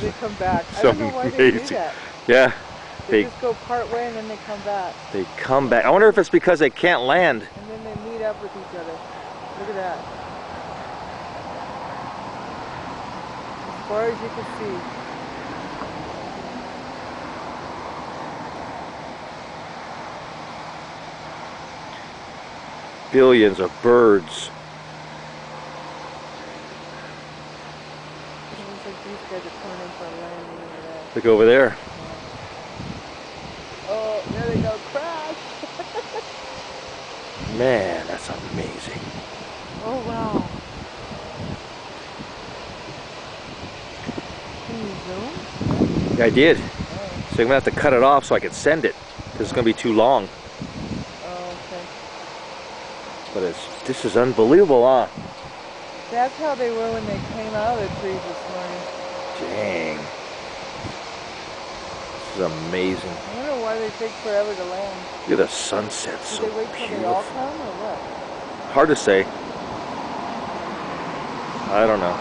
then they come back. I So don't know why they do amazing. that. Yeah. They just go part way and then they come back. They come back. I wonder if it's because they can't land. And then they meet up with each other. Look at that. As far as you can see. Billions of birds. It looks like these guys are coming in for a landing over there. Look over there. Oh, there they go. Crash! Man, that's amazing. Oh, wow. Can you zoom? Yeah, I did. Oh. So I'm going to have to cut it off so I can send it. Because it's going to be too long. Oh, okay. But this is unbelievable, huh? That's how they were when they came out of the trees this morning. Dang. This is amazing. I wonder why they take forever to land. Look at the sunset. Did So they wait till they all beautiful. come or what? Hard to say. I don't know.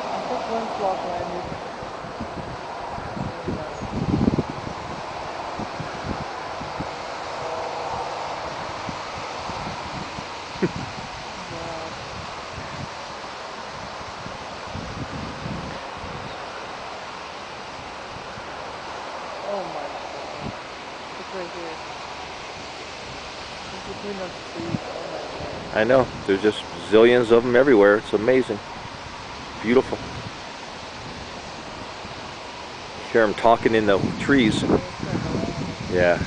I think one flock landed. Wow. Oh my God. Look right here. It's between those trees. Oh my God. I know. There's just zillions of them everywhere. It's amazing. Beautiful. Hear them talking in the trees. Yeah.